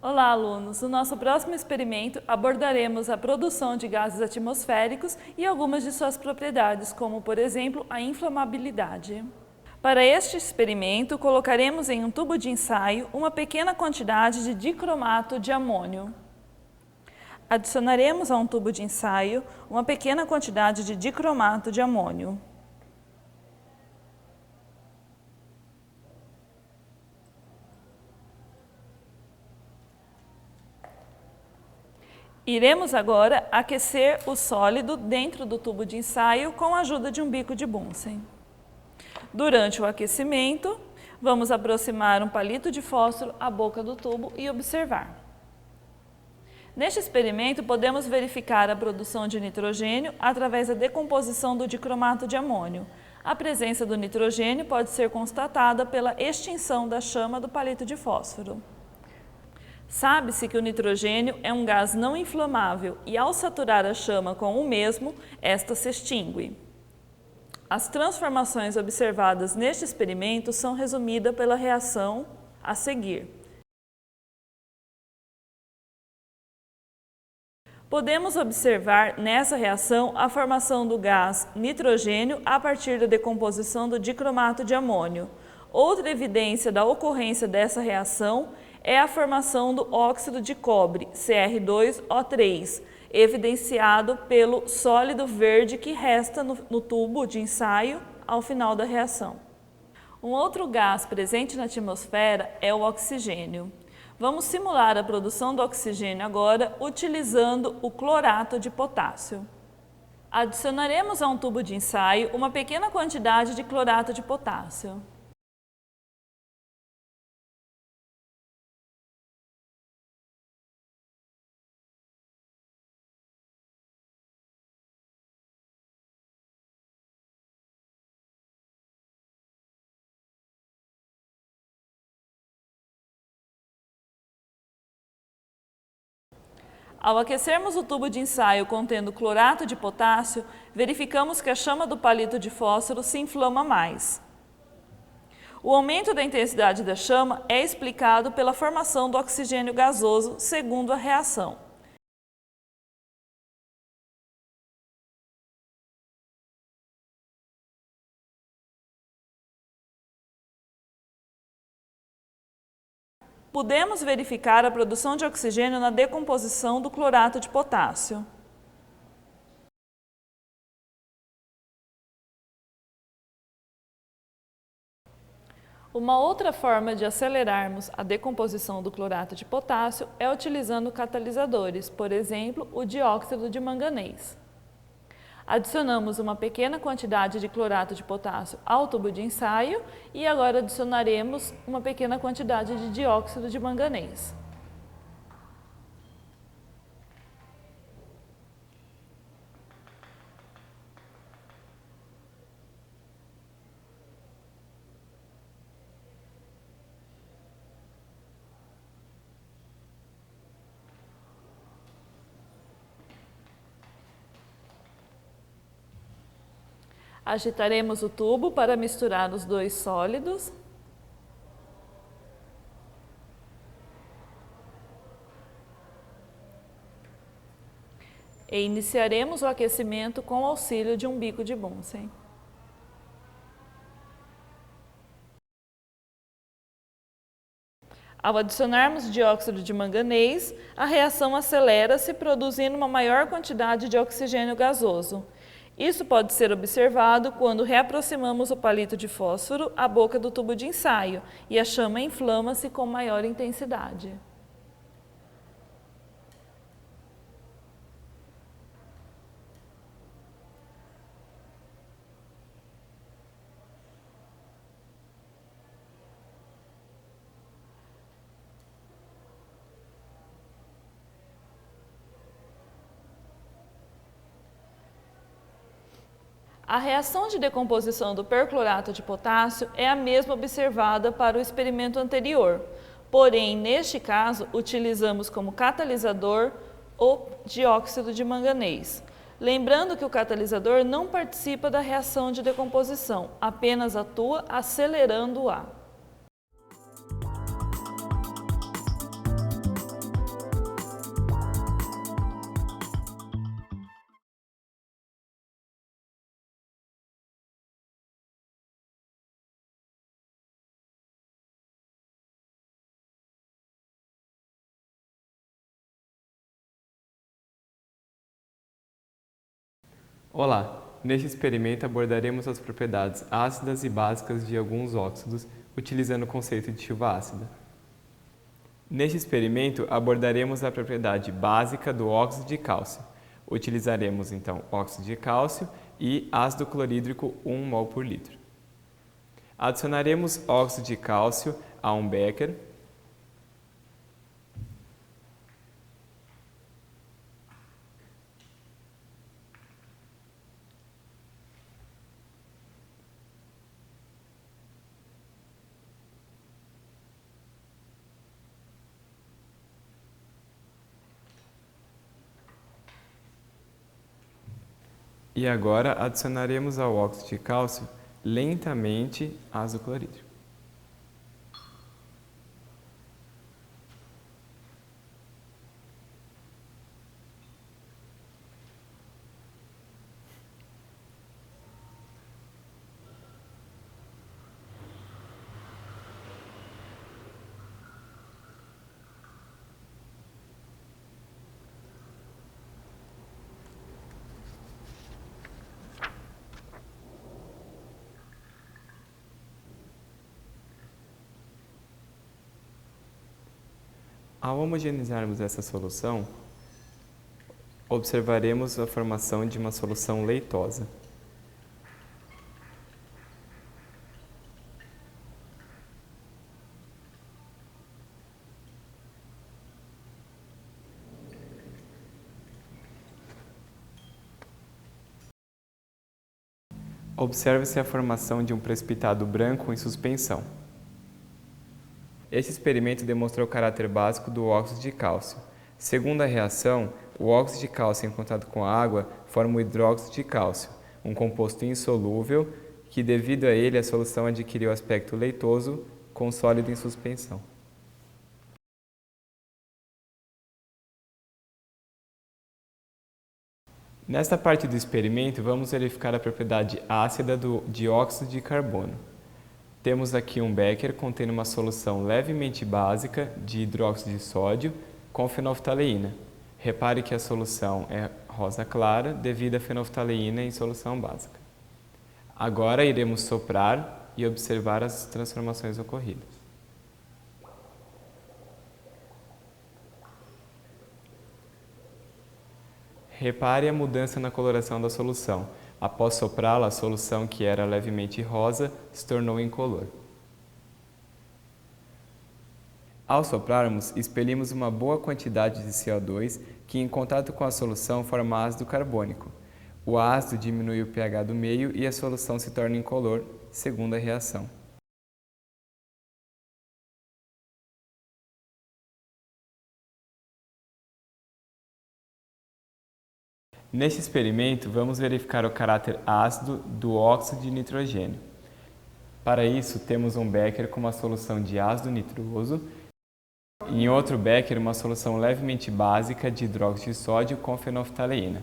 Olá, alunos! No nosso próximo experimento abordaremos a produção de gases atmosféricos e algumas de suas propriedades, como, por exemplo, a inflamabilidade. Para este experimento, colocaremos em um tubo de ensaio uma pequena quantidade de dicromato de amônio. Adicionaremos a um tubo de ensaio uma pequena quantidade de dicromato de amônio. Iremos agora aquecer o sólido dentro do tubo de ensaio com a ajuda de um bico de Bunsen. Durante o aquecimento, vamos aproximar um palito de fósforo à boca do tubo e observar. Neste experimento, podemos verificar a produção de nitrogênio através da decomposição do dicromato de amônio. A presença do nitrogênio pode ser constatada pela extinção da chama do palito de fósforo. Sabe-se que o nitrogênio é um gás não inflamável e, ao saturar a chama com o mesmo, esta se extingue. As transformações observadas neste experimento são resumidas pela reação a seguir. Podemos observar nessa reação a formação do gás nitrogênio a partir da decomposição do dicromato de amônio. Outra evidência da ocorrência dessa reação é a formação do óxido de cobre, Cr2O3, evidenciado pelo sólido verde que resta no tubo de ensaio ao final da reação. Um outro gás presente na atmosfera é o oxigênio. Vamos simular a produção do oxigênio agora utilizando o clorato de potássio. Adicionaremos a um tubo de ensaio uma pequena quantidade de clorato de potássio. Ao aquecermos o tubo de ensaio contendo clorato de potássio, verificamos que a chama do palito de fósforo se inflama mais. O aumento da intensidade da chama é explicado pela formação do oxigênio gasoso, segundo a reação. Podemos verificar a produção de oxigênio na decomposição do clorato de potássio. Uma outra forma de acelerarmos a decomposição do clorato de potássio é utilizando catalisadores, por exemplo, o dióxido de manganês. Adicionamos uma pequena quantidade de clorato de potássio ao tubo de ensaio e agora adicionaremos uma pequena quantidade de dióxido de manganês. Agitaremos o tubo para misturar os dois sólidos. E iniciaremos o aquecimento com o auxílio de um bico de Bunsen. Ao adicionarmos dióxido de manganês, a reação acelera-se, produzindo uma maior quantidade de oxigênio gasoso. Isso pode ser observado quando reaproximamos o palito de fósforo à boca do tubo de ensaio e a chama inflama-se com maior intensidade. A reação de decomposição do perclorato de potássio é a mesma observada para o experimento anterior, porém, neste caso, utilizamos como catalisador o dióxido de manganês. Lembrando que o catalisador não participa da reação de decomposição, apenas atua acelerando-a. Olá! Neste experimento abordaremos as propriedades ácidas e básicas de alguns óxidos, utilizando o conceito de chuva ácida. Neste experimento abordaremos a propriedade básica do óxido de cálcio. Utilizaremos então óxido de cálcio e ácido clorídrico 1 mol por litro. Adicionaremos óxido de cálcio a um becker. E agora adicionaremos ao óxido de cálcio lentamente ácido clorídrico. Ao homogeneizarmos essa solução, observaremos a formação de uma solução leitosa. Observe-se a formação de um precipitado branco em suspensão. Este experimento demonstrou o caráter básico do óxido de cálcio. Segundo a reação, o óxido de cálcio em contato com a água forma o hidróxido de cálcio, um composto insolúvel que, devido a ele, a solução adquiriu aspecto leitoso com sólido em suspensão. Nesta parte do experimento, vamos verificar a propriedade ácida do dióxido de carbono. Temos aqui um becker contendo uma solução levemente básica de hidróxido de sódio com fenolftaleína. Repare que a solução é rosa clara devido à fenolftaleína em solução básica. Agora iremos soprar e observar as transformações ocorridas. Repare a mudança na coloração da solução. Após soprá-la, a solução, que era levemente rosa, se tornou incolor. Ao soprarmos, expelimos uma boa quantidade de CO2 que, em contato com a solução, forma ácido carbônico. O ácido diminui o pH do meio e a solução se torna incolor, segundo a reação. Neste experimento, vamos verificar o caráter ácido do óxido de nitrogênio. Para isso, temos um becker com uma solução de ácido nitroso e em outro becker uma solução levemente básica de hidróxido de sódio com fenolftaleína.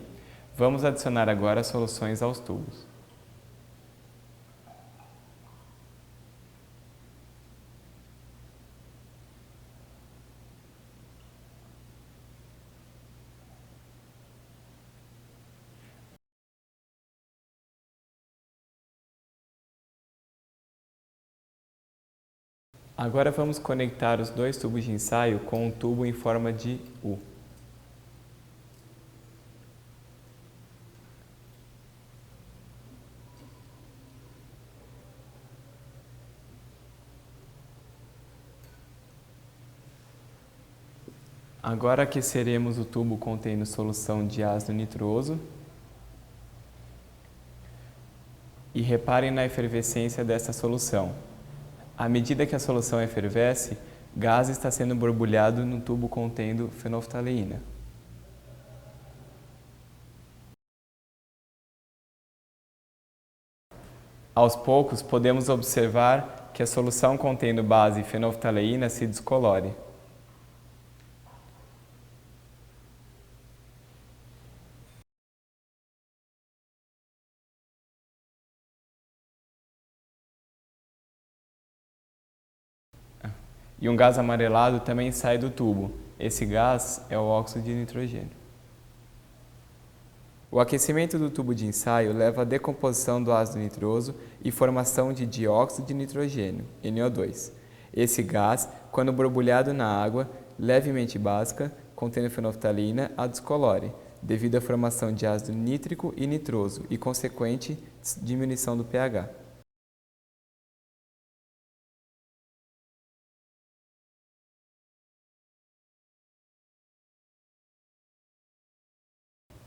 Vamos adicionar agora as soluções aos tubos. Agora vamos conectar os dois tubos de ensaio com um tubo em forma de U. Agora aqueceremos o tubo contendo solução de ácido nitroso e reparem na efervescência dessa solução. À medida que a solução efervesce, gás está sendo borbulhado no tubo contendo fenolftaleína. Aos poucos, podemos observar que a solução contendo base fenolftaleína se descolore. E um gás amarelado também sai do tubo. Esse gás é o óxido de nitrogênio. O aquecimento do tubo de ensaio leva à decomposição do ácido nitroso e formação de dióxido de nitrogênio, NO2. Esse gás, quando borbulhado na água levemente básica, contendo fenolftalina, a descolore, devido à formação de ácido nítrico e nitroso e consequente diminuição do pH.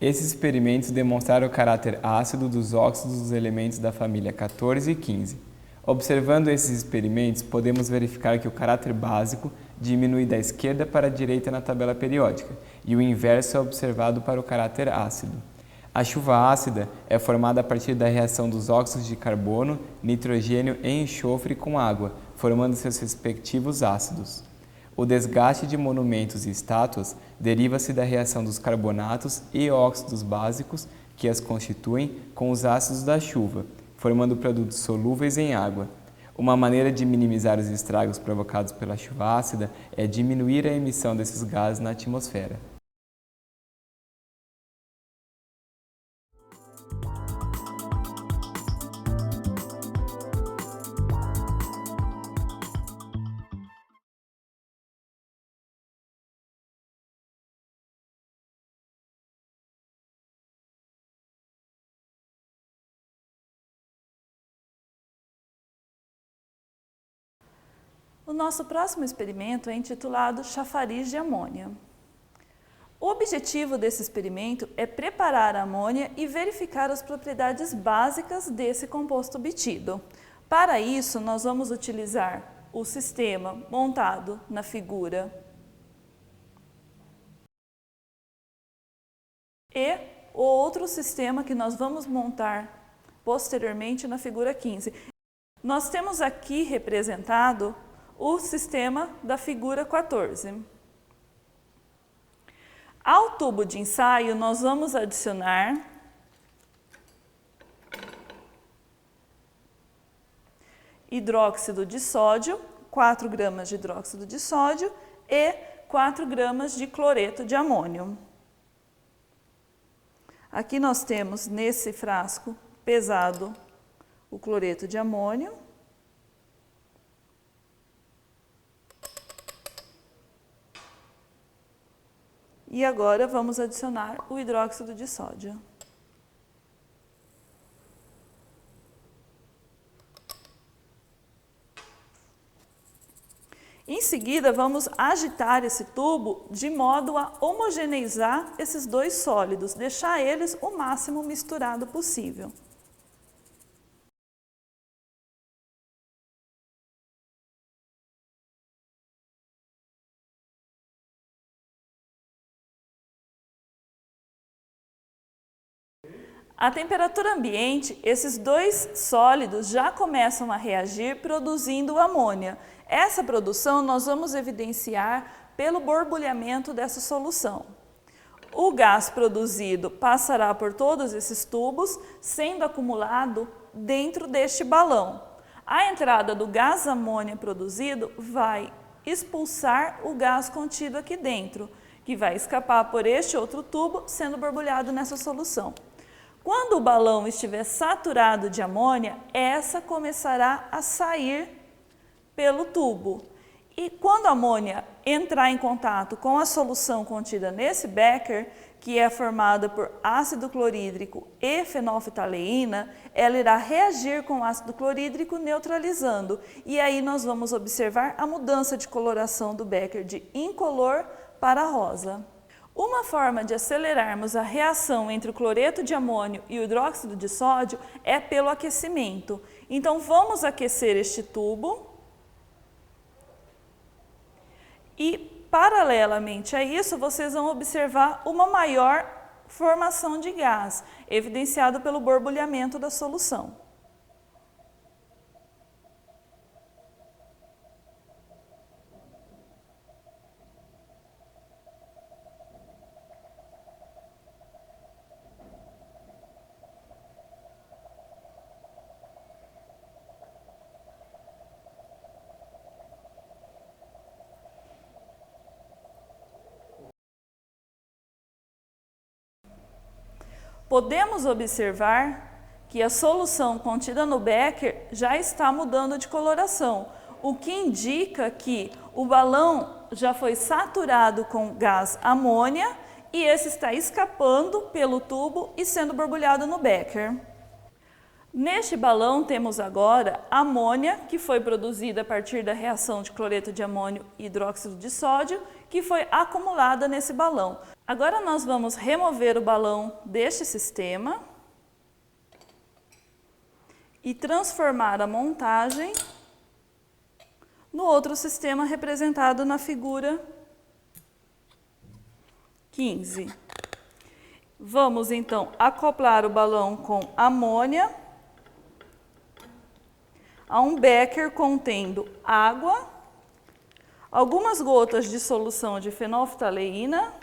Esses experimentos demonstraram o caráter ácido dos óxidos dos elementos da família 14 e 15. Observando esses experimentos, podemos verificar que o caráter básico diminui da esquerda para a direita na tabela periódica, e o inverso é observado para o caráter ácido. A chuva ácida é formada a partir da reação dos óxidos de carbono, nitrogênio e enxofre com água, formando seus respectivos ácidos. O desgaste de monumentos e estátuas deriva-se da reação dos carbonatos e óxidos básicos que as constituem com os ácidos da chuva, formando produtos solúveis em água. Uma maneira de minimizar os estragos provocados pela chuva ácida é diminuir a emissão desses gases na atmosfera. O nosso próximo experimento é intitulado chafariz de amônia. O objetivo desse experimento é preparar a amônia e verificar as propriedades básicas desse composto obtido. Para isso, nós vamos utilizar o sistema montado na figura e o outro sistema que nós vamos montar posteriormente na figura 15. Nós temos aqui representado o sistema da figura 14. Ao tubo de ensaio, nós vamos adicionar hidróxido de sódio, 4 gramas de hidróxido de sódio e 4 gramas de cloreto de amônio. Aqui nós temos nesse frasco pesado o cloreto de amônio. E agora vamos adicionar o hidróxido de sódio. Em seguida, vamos agitar esse tubo de modo a homogeneizar esses dois sólidos, deixar eles o máximo misturado possível. À temperatura ambiente, esses dois sólidos já começam a reagir produzindo amônia. Essa produção nós vamos evidenciar pelo borbulhamento dessa solução. O gás produzido passará por todos esses tubos, sendo acumulado dentro deste balão. A entrada do gás amônia produzido vai expulsar o gás contido aqui dentro, que vai escapar por este outro tubo, sendo borbulhado nessa solução. Quando o balão estiver saturado de amônia, essa começará a sair pelo tubo. E quando a amônia entrar em contato com a solução contida nesse becker, que é formada por ácido clorídrico e fenolftaleína, ela irá reagir com o ácido clorídrico neutralizando. E aí nós vamos observar a mudança de coloração do becker de incolor para rosa. Uma forma de acelerarmos a reação entre o cloreto de amônio e o hidróxido de sódio é pelo aquecimento. Então vamos aquecer este tubo e, paralelamente a isso, vocês vão observar uma maior formação de gás, evidenciado pelo borbulhamento da solução. podemos observar que a solução contida no becker já está mudando de coloração, o que indica que o balão já foi saturado com gás amônia e esse está escapando pelo tubo e sendo borbulhado no becker. Neste balão temos agora amônia, que foi produzida a partir da reação de cloreto de amônio e hidróxido de sódio, que foi acumulada nesse balão. Agora nós vamos remover o balão deste sistema e transformar a montagem no outro sistema representado na figura 15. Vamos então acoplar o balão com amônia a um becker contendo água, algumas gotas de solução de fenolftaleína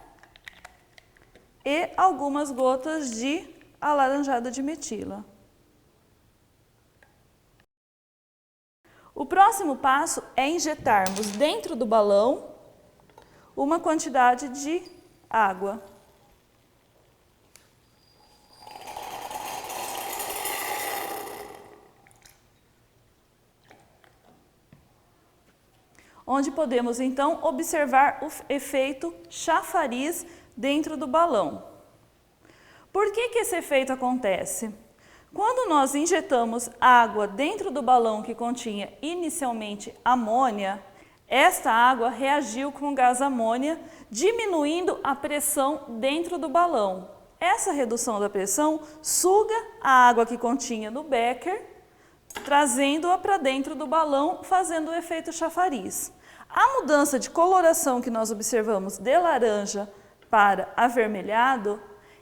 e algumas gotas de alaranjado de metila. O próximo passo é injetarmos dentro do balão uma quantidade de água. Onde podemos então observar o efeito chafariz dentro do balão. Por que esse efeito acontece? Quando nós injetamos água dentro do balão que continha inicialmente amônia, esta água reagiu com o gás amônia, diminuindo a pressão dentro do balão. Essa redução da pressão suga a água que continha no becker, trazendo-a para dentro do balão, fazendo o efeito chafariz. A mudança de coloração que nós observamos de laranja para avermelhado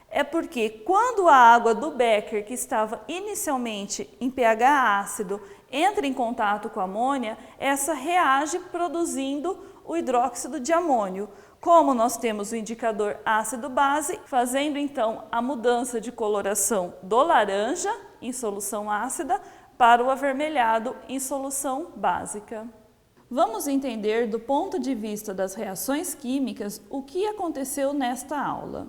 é porque quando a água do becker, que estava inicialmente em pH ácido, entra em contato com a amônia, essa reage produzindo o hidróxido de amônio. Como nós temos o indicador ácido-base, fazendo então a mudança de coloração do laranja em solução ácida para o avermelhado em solução básica. Vamos entender do ponto de vista das reações químicas o que aconteceu nesta aula.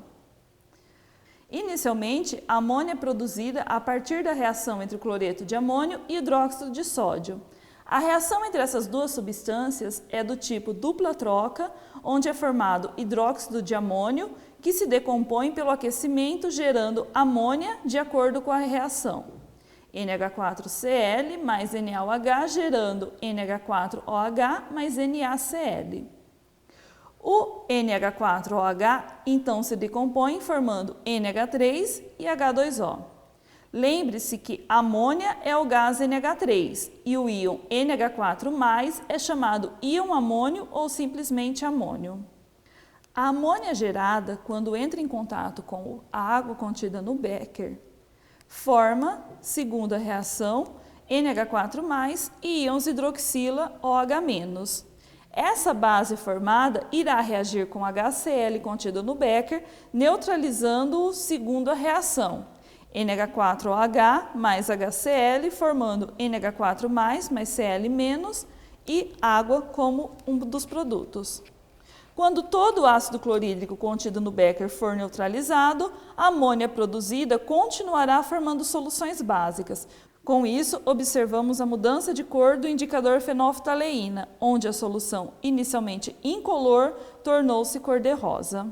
Inicialmente, a amônia é produzida a partir da reação entre cloreto de amônio e hidróxido de sódio. A reação entre essas duas substâncias é do tipo dupla troca, onde é formado hidróxido de amônio, que se decompõe pelo aquecimento, gerando amônia de acordo com a reação. NH4Cl mais NaOH, gerando NH4OH mais NaCl. O NH4OH, então, se decompõe formando NH3 e H2O. Lembre-se que amônia é o gás NH3 e o íon NH4+, é chamado íon amônio ou simplesmente amônio. A amônia gerada, quando entra em contato com a água contida no becker, forma, segundo a reação, NH4+, e íons hidroxila OH-. Essa base formada irá reagir com HCl contido no becker, neutralizando-o segundo a reação. NH4OH mais HCl, formando NH4+, mais Cl- e água como um dos produtos. Quando todo o ácido clorídrico contido no becker for neutralizado, a amônia produzida continuará formando soluções básicas. Com isso, observamos a mudança de cor do indicador fenolftaleína, onde a solução inicialmente incolor tornou-se cor-de-rosa.